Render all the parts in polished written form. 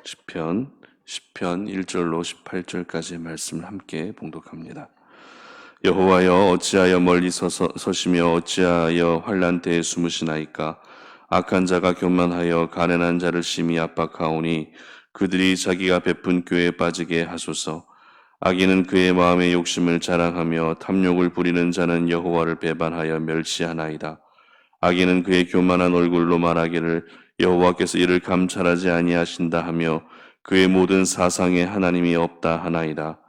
10편 1절로 18절까지의 말씀을 함께 봉독합니다. 여호와여 어찌하여 멀리 서시며 어찌하여 환난 때에 숨으시나이까. 악한 자가 교만하여 가난한 자를 심히 압박하오니 그들이 자기가 베푼 꾀에 빠지게 하소서. 악인은 그의 마음의 욕심을 자랑하며 탐욕을 부리는 자는 여호와를 배반하여 멸시하나이다. 악인은 그의 교만한 얼굴로 말하기를 여호와께서 이를 감찰하지 아니하신다 하며 그의 모든 사상에 하나님이 없다 하나이다.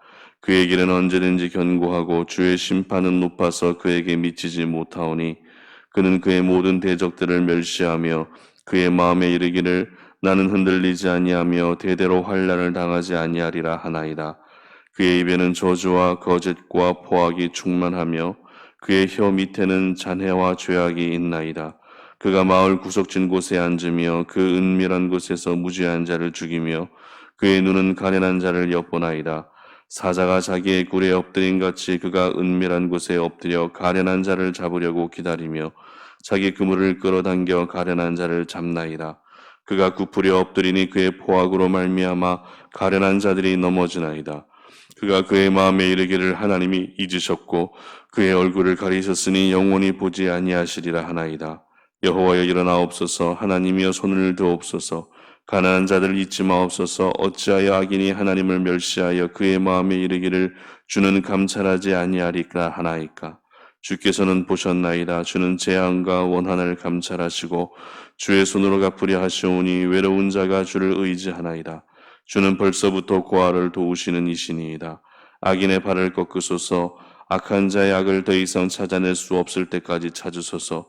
그의 길은 언제든지 견고하고 주의 심판은 높아서 그에게 미치지 못하오니 그는 그의 모든 대적들을 멸시하며 그의 마음에 이르기를 나는 흔들리지 아니하며 대대로 환난을 당하지 아니하리라 하나이다. 그의 입에는 저주와 거짓과 포악이 충만하며 그의 혀 밑에는 잔해와 죄악이 있나이다. 그가 마을 구석진 곳에 앉으며 그 은밀한 곳에서 무죄한 자를 죽이며 그의 눈은 가련한 자를 엿보나이다. 사자가 자기의 굴에 엎드린 같이 그가 은밀한 곳에 엎드려 가련한 자를 잡으려고 기다리며 자기 그물을 끌어당겨 가련한 자를 잡나이다. 그가 굽으려 엎드리니 그의 포악으로 말미암아 가련한 자들이 넘어지나이다. 그가 그의 마음에 이르기를 하나님이 잊으셨고 그의 얼굴을 가리셨으니 영원히 보지 아니하시리라 하나이다. 여호와여 일어나옵소서. 하나님이여 손을 드옵소서. 가난한 자들을 잊지 마옵소서. 어찌하여 악인이 하나님을 멸시하여 그의 마음에 이르기를 주는 감찰하지 아니하리까 하나이까. 주께서는 보셨나이다. 주는 재앙과 원한을 감찰하시고 주의 손으로 갚으려 하시오니 외로운 자가 주를 의지하나이다. 주는 벌써부터 고아를 도우시는 이시니이다. 악인의 발을 꺾으소서. 악한 자의 악을 더 이상 찾아낼 수 없을 때까지 찾으소서.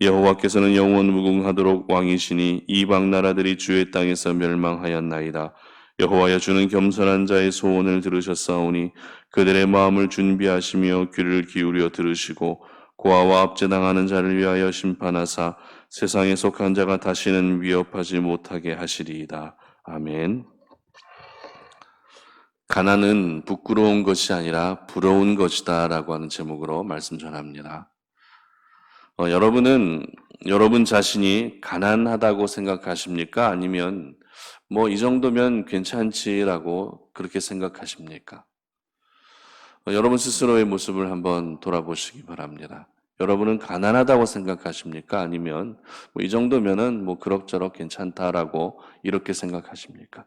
여호와께서는 영원 무궁하도록 왕이시니 이방 나라들이 주의 땅에서 멸망하였나이다. 여호와여 주는 겸손한 자의 소원을 들으셨사오니 그들의 마음을 준비하시며 귀를 기울여 들으시고 고아와 압제당하는 자를 위하여 심판하사 세상에 속한 자가 다시는 위협하지 못하게 하시리이다. 아멘. 가난은 부끄러운 것이 아니라 부러운 것이다 라고 하는 제목으로 말씀 전합니다. 여러분은 여러분 자신이 가난하다고 생각하십니까? 아니면 이 정도면 괜찮지라고 그렇게 생각하십니까? 여러분 스스로의 모습을 한번 돌아보시기 바랍니다. 여러분은 가난하다고 생각하십니까? 아니면 이 정도면은 그럭저럭 괜찮다라고 이렇게 생각하십니까?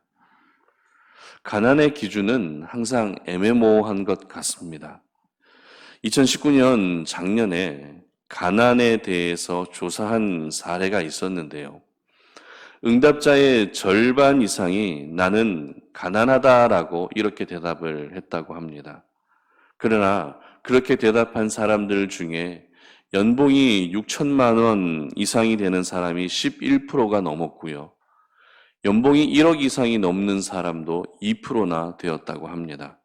가난의 기준은 항상 애매모호한 것 같습니다. 2019년 작년에 가난에 대해서 조사한 사례가 있었는데요. 응답자의 절반 이상이 나는 가난하다라고 이렇게 대답을 했다고 합니다. 그러나 그렇게 대답한 사람들 중에 연봉이 6천만 원 이상이 되는 사람이 11%가 넘었고요. 연봉이 1억 이상이 넘는 사람도 2%나 되었다고 합니다.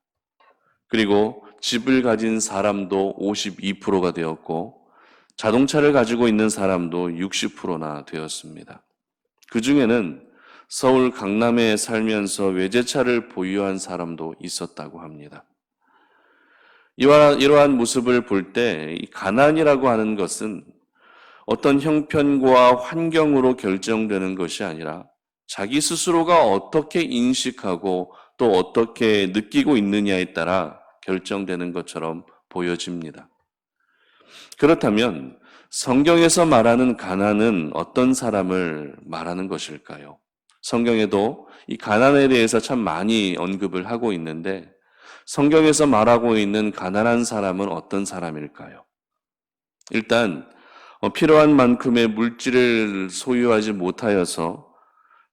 그리고 집을 가진 사람도 52%가 되었고 자동차를 가지고 있는 사람도 60%나 되었습니다. 그 중에는 서울 강남에 살면서 외제차를 보유한 사람도 있었다고 합니다. 이러한 모습을 볼 때 가난이라고 하는 것은 어떤 형편과 환경으로 결정되는 것이 아니라 자기 스스로가 어떻게 인식하고 또 어떻게 느끼고 있느냐에 따라 결정되는 것처럼 보여집니다. 그렇다면 성경에서 말하는 가난은 어떤 사람을 말하는 것일까요? 성경에도 이 가난에 대해서 참 많이 언급을 하고 있는데 성경에서 말하고 있는 가난한 사람은 어떤 사람일까요? 일단 필요한 만큼의 물질을 소유하지 못하여서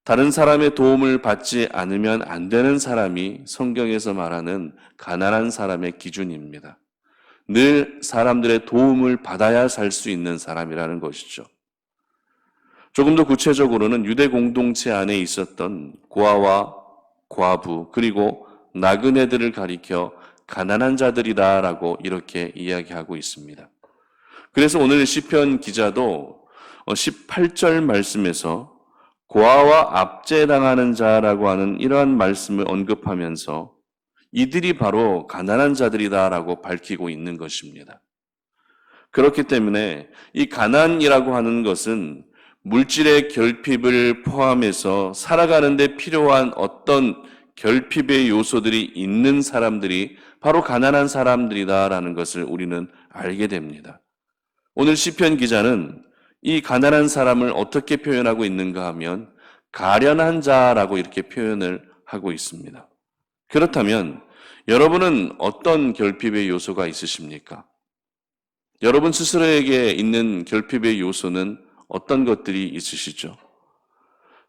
다른 사람의 도움을 받지 않으면 안 되는 사람이 성경에서 말하는 가난한 사람의 기준입니다. 늘 사람들의 도움을 받아야 살 수 있는 사람이라는 것이죠. 조금 더 구체적으로는 유대 공동체 안에 있었던 고아와 과부 그리고 나그네들을 가리켜 가난한 자들이다라고 이렇게 이야기하고 있습니다. 그래서 오늘 시편 기자도 18절 말씀에서 고아와 압제당하는 자라고 하는 이러한 말씀을 언급하면서 이들이 바로 가난한 자들이다라고 밝히고 있는 것입니다. 그렇기 때문에 이 가난이라고 하는 것은 물질의 결핍을 포함해서 살아가는 데 필요한 어떤 결핍의 요소들이 있는 사람들이 바로 가난한 사람들이다라는 것을 우리는 알게 됩니다. 오늘 시편 기자는 이 가난한 사람을 어떻게 표현하고 있는가 하면 가련한 자라고 이렇게 표현을 하고 있습니다. 그렇다면 여러분은 어떤 결핍의 요소가 있으십니까? 여러분 스스로에게 있는 결핍의 요소는 어떤 것들이 있으시죠?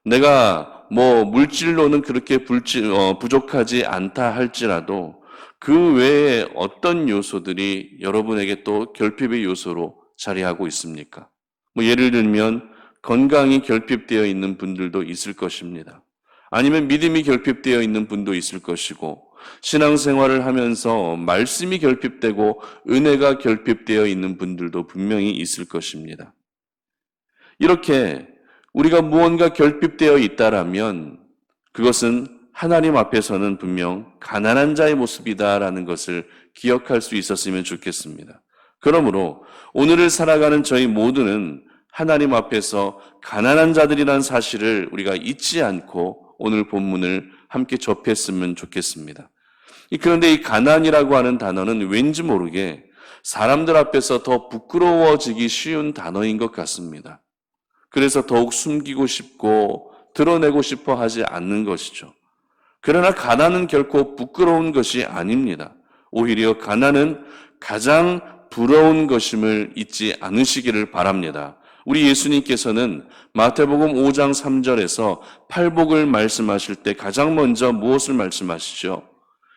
내가 물질로는 그렇게 부족하지 않다 할지라도 그 외에 어떤 요소들이 여러분에게 또 결핍의 요소로 자리하고 있습니까? 예를 들면 건강이 결핍되어 있는 분들도 있을 것입니다. 아니면 믿음이 결핍되어 있는 분도 있을 것이고 신앙생활을 하면서 말씀이 결핍되고 은혜가 결핍되어 있는 분들도 분명히 있을 것입니다. 이렇게 우리가 무언가 결핍되어 있다라면 그것은 하나님 앞에서는 분명 가난한 자의 모습이다라는 것을 기억할 수 있었으면 좋겠습니다. 그러므로 오늘을 살아가는 저희 모두는 하나님 앞에서 가난한 자들이라는 사실을 우리가 잊지 않고 오늘 본문을 함께 접했으면 좋겠습니다. 그런데 이 가난이라고 하는 단어는 왠지 모르게 사람들 앞에서 더 부끄러워지기 쉬운 단어인 것 같습니다. 그래서 더욱 숨기고 싶고 드러내고 싶어 하지 않는 것이죠. 그러나 가난은 결코 부끄러운 것이 아닙니다. 오히려 가난은 가장 부러운 것임을 잊지 않으시기를 바랍니다. 우리 예수님께서는 마태복음 5장 3절에서 팔복을 말씀하실 때 가장 먼저 무엇을 말씀하시죠?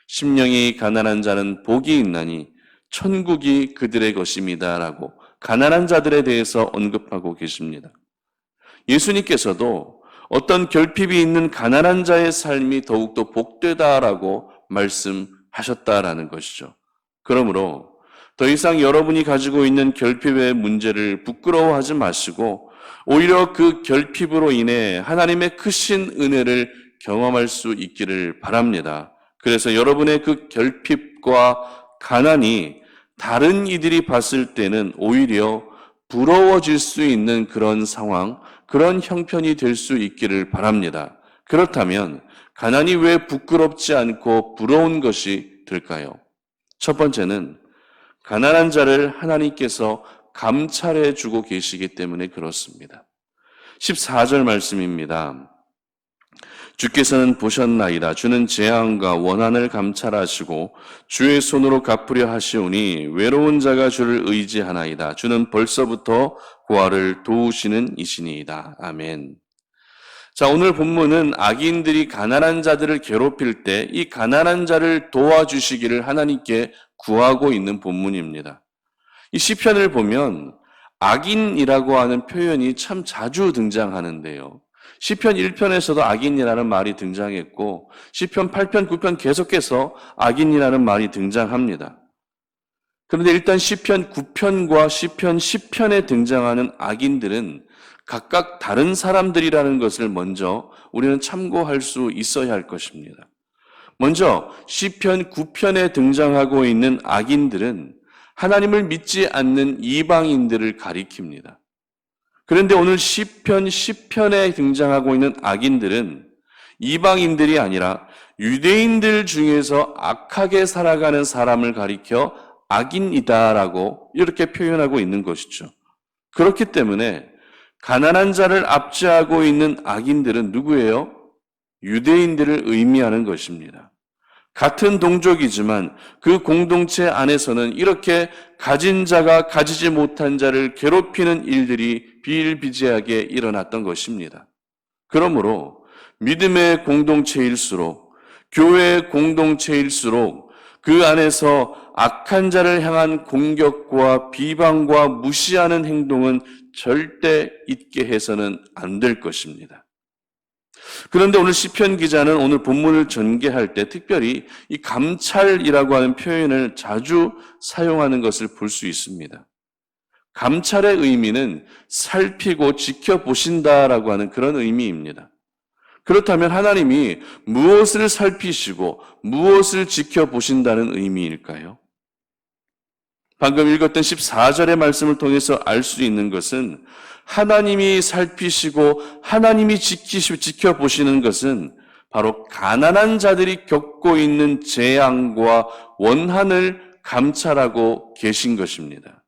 심령이 가난한 자는 복이 있나니 천국이 그들의 것입니다 라고 가난한 자들에 대해서 언급하고 계십니다. 예수님께서도 어떤 결핍이 있는 가난한 자의 삶이 더욱더 복되다라고 말씀하셨다라는 것이죠. 그러므로 더 이상 여러분이 가지고 있는 결핍의 문제를 부끄러워하지 마시고 오히려 그 결핍으로 인해 하나님의 크신 은혜를 경험할 수 있기를 바랍니다. 그래서 여러분의 그 결핍과 가난이 다른 이들이 봤을 때는 오히려 부러워질 수 있는 그런 상황, 그런 형편이 될 수 있기를 바랍니다. 그렇다면 가난이 왜 부끄럽지 않고 부러운 것이 될까요? 첫 번째는 가난한 자를 하나님께서 감찰해 주고 계시기 때문에 그렇습니다. 14절 말씀입니다. 주께서는 보셨나이다. 주는 재앙과 원한을 감찰하시고 주의 손으로 갚으려 하시오니 외로운 자가 주를 의지하나이다. 주는 벌써부터 고아를 도우시는 이시니이다. 아멘. 자, 오늘 본문은 악인들이 가난한 자들을 괴롭힐 때 이 가난한 자를 도와주시기를 하나님께 구하고 있는 본문입니다. 이 시편을 보면 악인이라고 하는 표현이 참 자주 등장하는데요. 시편 1편에서도 악인이라는 말이 등장했고 시편 8편, 9편 계속해서 악인이라는 말이 등장합니다. 그런데 일단 시편 9편과 시편 10편에 등장하는 악인들은 각각 다른 사람들이라는 것을 먼저 우리는 참고할 수 있어야 할 것입니다. 먼저 시편 9편에 등장하고 있는 악인들은 하나님을 믿지 않는 이방인들을 가리킵니다. 그런데 오늘 시편 10편에 등장하고 있는 악인들은 이방인들이 아니라 유대인들 중에서 악하게 살아가는 사람을 가리켜 악인이다라고 이렇게 표현하고 있는 것이죠. 그렇기 때문에 가난한 자를 압제하고 있는 악인들은 누구예요? 유대인들을 의미하는 것입니다. 같은 동족이지만 그 공동체 안에서는 이렇게 가진 자가 가지지 못한 자를 괴롭히는 일들이 비일비재하게 일어났던 것입니다. 그러므로 믿음의 공동체일수록 교회의 공동체일수록 그 안에서 악한 자를 향한 공격과 비방과 무시하는 행동은 절대 있게 해서는 안 될 것입니다. 그런데 오늘 시편 기자는 오늘 본문을 전개할 때 특별히 이 감찰이라고 하는 표현을 자주 사용하는 것을 볼 수 있습니다. 감찰의 의미는 살피고 지켜보신다라고 하는 그런 의미입니다. 그렇다면 하나님이 무엇을 살피시고 무엇을 지켜보신다는 의미일까요? 방금 읽었던 14절의 말씀을 통해서 알 수 있는 것은 하나님이 살피시고 하나님이 지켜보시는 것은 바로 가난한 자들이 겪고 있는 재앙과 원한을 감찰하고 계신 것입니다.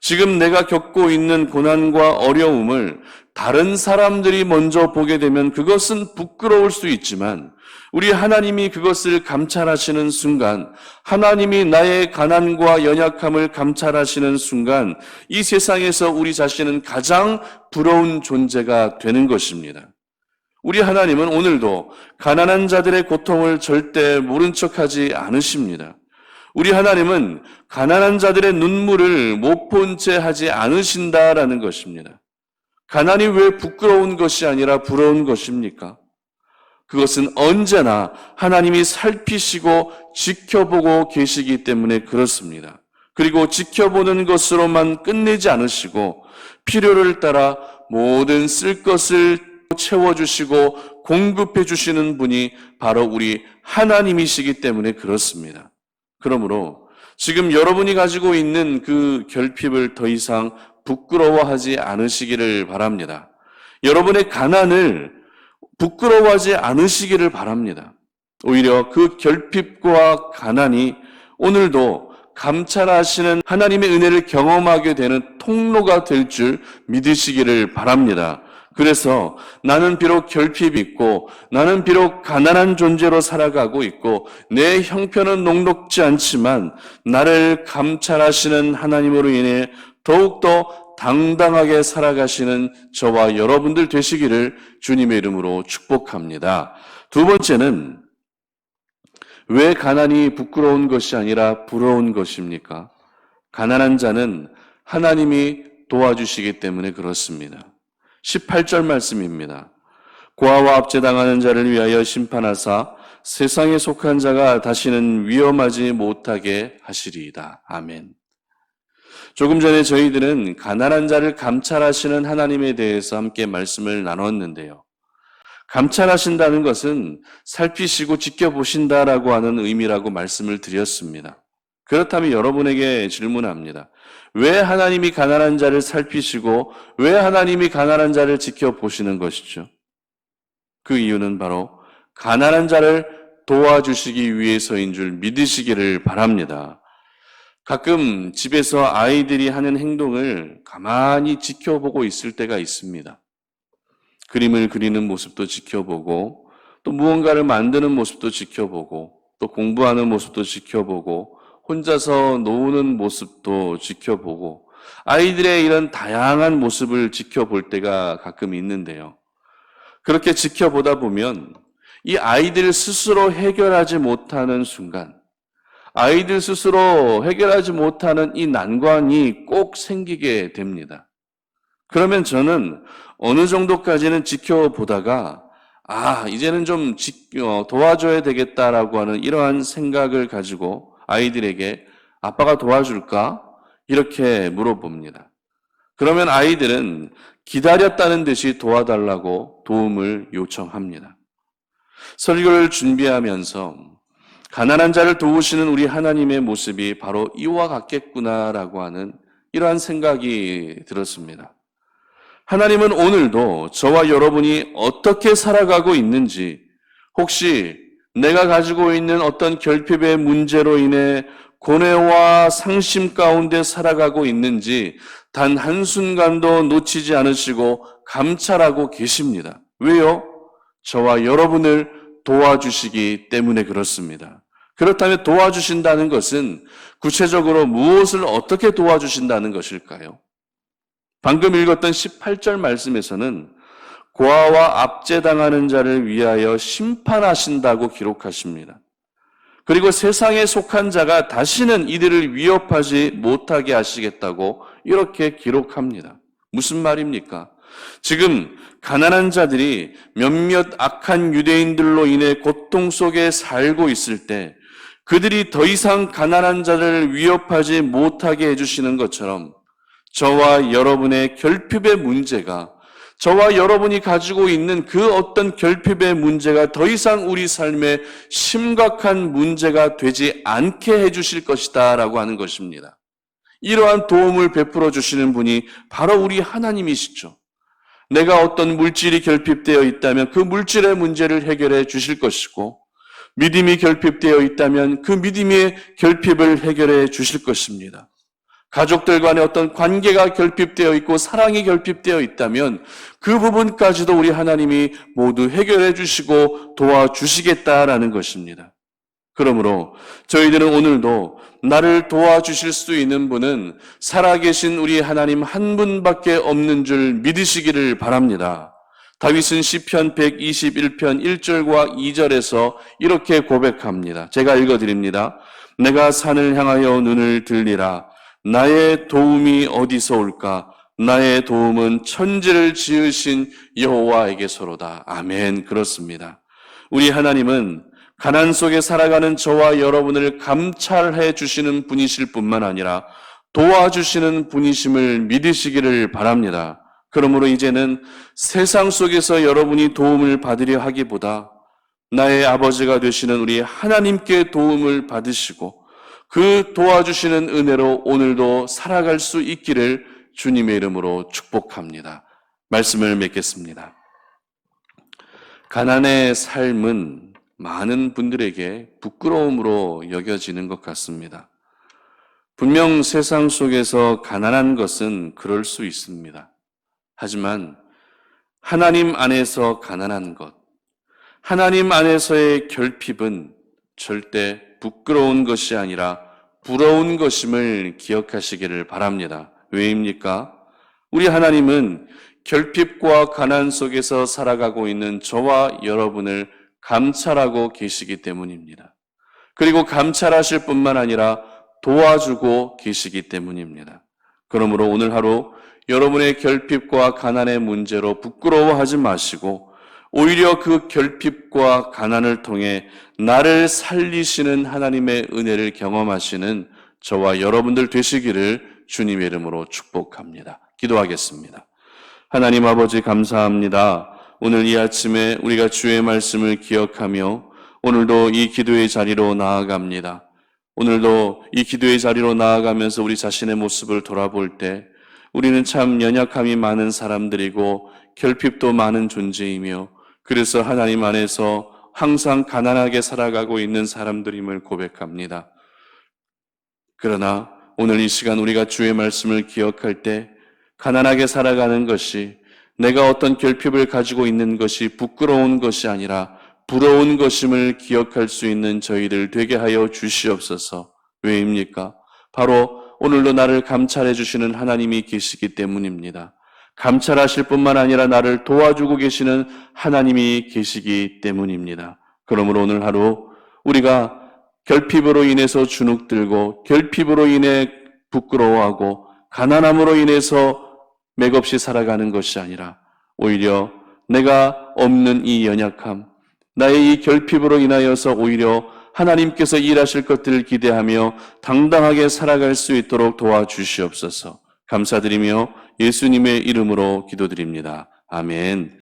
지금 내가 겪고 있는 고난과 어려움을 다른 사람들이 먼저 보게 되면 그것은 부끄러울 수 있지만 우리 하나님이 그것을 감찰하시는 순간, 하나님이 나의 가난과 연약함을 감찰하시는 순간 이 세상에서 우리 자신은 가장 부러운 존재가 되는 것입니다. 우리 하나님은 오늘도 가난한 자들의 고통을 절대 모른 척하지 않으십니다. 우리 하나님은 가난한 자들의 눈물을 못 본 채 하지 않으신다라는 것입니다. 가난이 왜 부끄러운 것이 아니라 부러운 것입니까? 그것은 언제나 하나님이 살피시고 지켜보고 계시기 때문에 그렇습니다. 그리고 지켜보는 것으로만 끝내지 않으시고 필요를 따라 모든 쓸 것을 채워주시고 공급해 주시는 분이 바로 우리 하나님이시기 때문에 그렇습니다. 그러므로 지금 여러분이 가지고 있는 그 결핍을 더 이상 부끄러워하지 않으시기를 바랍니다. 여러분의 가난을 부끄러워하지 않으시기를 바랍니다. 오히려 그 결핍과 가난이 오늘도 감찰하시는 하나님의 은혜를 경험하게 되는 통로가 될 줄 믿으시기를 바랍니다. 그래서 나는 비록 결핍이 있고 나는 비록 가난한 존재로 살아가고 있고 내 형편은 녹록지 않지만 나를 감찰하시는 하나님으로 인해 더욱더 당당하게 살아가시는 저와 여러분들 되시기를 주님의 이름으로 축복합니다. 두 번째는 왜 가난이 부끄러운 것이 아니라 부러운 것입니까? 가난한 자는 하나님이 도와주시기 때문에 그렇습니다. 18절 말씀입니다. 고아와 압제당하는 자를 위하여 심판하사 세상에 속한 자가 다시는 위험하지 못하게 하시리이다. 아멘. 조금 전에 저희들은 가난한 자를 감찰하시는 하나님에 대해서 함께 말씀을 나눴는데요. 감찰하신다는 것은 살피시고 지켜보신다라고 하는 의미라고 말씀을 드렸습니다. 그렇다면 여러분에게 질문합니다. 왜 하나님이 가난한 자를 살피시고 왜 하나님이 가난한 자를 지켜보시는 것이죠? 그 이유는 바로 가난한 자를 도와주시기 위해서인 줄 믿으시기를 바랍니다. 가끔 집에서 아이들이 하는 행동을 가만히 지켜보고 있을 때가 있습니다. 그림을 그리는 모습도 지켜보고 또 무언가를 만드는 모습도 지켜보고 또 공부하는 모습도 지켜보고 혼자서 노는 모습도 지켜보고 아이들의 이런 다양한 모습을 지켜볼 때가 가끔 있는데요. 그렇게 지켜보다 보면 이 아이들 스스로 해결하지 못하는 순간, 아이들 스스로 해결하지 못하는 이 난관이 꼭 생기게 됩니다. 그러면 저는 어느 정도까지는 지켜보다가 이제는 좀 도와줘야 되겠다라고 하는 이러한 생각을 가지고 아이들에게 아빠가 도와줄까? 이렇게 물어봅니다. 그러면 아이들은 기다렸다는 듯이 도와달라고 도움을 요청합니다. 설교를 준비하면서 가난한 자를 도우시는 우리 하나님의 모습이 바로 이와 같겠구나라고 하는 이러한 생각이 들었습니다. 하나님은 오늘도 저와 여러분이 어떻게 살아가고 있는지, 혹시 내가 가지고 있는 어떤 결핍의 문제로 인해 고뇌와 상심 가운데 살아가고 있는지 단 한순간도 놓치지 않으시고 감찰하고 계십니다. 왜요? 저와 여러분을 도와주시기 때문에 그렇습니다. 그렇다면 도와주신다는 것은 구체적으로 무엇을 어떻게 도와주신다는 것일까요? 방금 읽었던 18절 말씀에서는 고아와 압제당하는 자를 위하여 심판하신다고 기록하십니다. 그리고 세상에 속한 자가 다시는 이들을 위협하지 못하게 하시겠다고 이렇게 기록합니다. 무슨 말입니까? 지금 가난한 자들이 몇몇 악한 유대인들로 인해 고통 속에 살고 있을 때 그들이 더 이상 가난한 자를 위협하지 못하게 해주시는 것처럼 저와 여러분의 결핍의 문제가, 저와 여러분이 가지고 있는 그 어떤 결핍의 문제가 더 이상 우리 삶에 심각한 문제가 되지 않게 해주실 것이다 라고 하는 것입니다. 이러한 도움을 베풀어 주시는 분이 바로 우리 하나님이시죠. 내가 어떤 물질이 결핍되어 있다면 그 물질의 문제를 해결해 주실 것이고, 믿음이 결핍되어 있다면 그 믿음의 결핍을 해결해 주실 것입니다. 가족들 간의 어떤 관계가 결핍되어 있고 사랑이 결핍되어 있다면 그 부분까지도 우리 하나님이 모두 해결해 주시고 도와주시겠다라는 것입니다. 그러므로 저희들은 오늘도 나를 도와주실 수 있는 분은 살아계신 우리 하나님 한 분밖에 없는 줄 믿으시기를 바랍니다. 다윗은 시편 121편 1절과 2절에서 이렇게 고백합니다. 제가 읽어드립니다. 내가 산을 향하여 눈을 들리라. 나의 도움이 어디서 올까? 나의 도움은 천지를 지으신 여호와에게서로다. 아멘. 그렇습니다. 우리 하나님은 가난 속에 살아가는 저와 여러분을 감찰해 주시는 분이실 뿐만 아니라 도와주시는 분이심을 믿으시기를 바랍니다. 그러므로 이제는 세상 속에서 여러분이 도움을 받으려 하기보다 나의 아버지가 되시는 우리 하나님께 도움을 받으시고 그 도와주시는 은혜로 오늘도 살아갈 수 있기를 주님의 이름으로 축복합니다. 말씀을 맺겠습니다. 가난의 삶은 많은 분들에게 부끄러움으로 여겨지는 것 같습니다. 분명 세상 속에서 가난한 것은 그럴 수 있습니다. 하지만 하나님 안에서 가난한 것, 하나님 안에서의 결핍은 절대 부끄러운 것이 아니라 부러운 것임을 기억하시기를 바랍니다. 왜입니까? 우리 하나님은 결핍과 가난 속에서 살아가고 있는 저와 여러분을 감찰하고 계시기 때문입니다. 그리고 감찰하실 뿐만 아니라 도와주고 계시기 때문입니다. 그러므로 오늘 하루 여러분의 결핍과 가난의 문제로 부끄러워하지 마시고 오히려 그 결핍과 가난을 통해 나를 살리시는 하나님의 은혜를 경험하시는 저와 여러분들 되시기를 주님의 이름으로 축복합니다. 기도하겠습니다. 하나님 아버지 감사합니다. 오늘 이 아침에 우리가 주의 말씀을 기억하며 오늘도 이 기도의 자리로 나아갑니다. 오늘도 이 기도의 자리로 나아가면서 우리 자신의 모습을 돌아볼 때 우리는 참 연약함이 많은 사람들이고 결핍도 많은 존재이며 그래서 하나님 안에서 항상 가난하게 살아가고 있는 사람들임을 고백합니다. 그러나 오늘 이 시간 우리가 주의 말씀을 기억할 때 가난하게 살아가는 것이 내가 어떤 결핍을 가지고 있는 것이 부끄러운 것이 아니라 부러운 것임을 기억할 수 있는 저희들 되게 하여 주시옵소서. 왜입니까? 바로 오늘도 나를 감찰해 주시는 하나님이 계시기 때문입니다. 감찰하실 뿐만 아니라 나를 도와주고 계시는 하나님이 계시기 때문입니다. 그러므로 오늘 하루 우리가 결핍으로 인해서 주눅들고 결핍으로 인해 부끄러워하고 가난함으로 인해서 맥없이 살아가는 것이 아니라 오히려 내가 없는 이 연약함, 나의 이 결핍으로 인하여서 오히려 하나님께서 일하실 것들을 기대하며 당당하게 살아갈 수 있도록 도와주시옵소서. 감사드리며 예수님의 이름으로 기도드립니다. 아멘.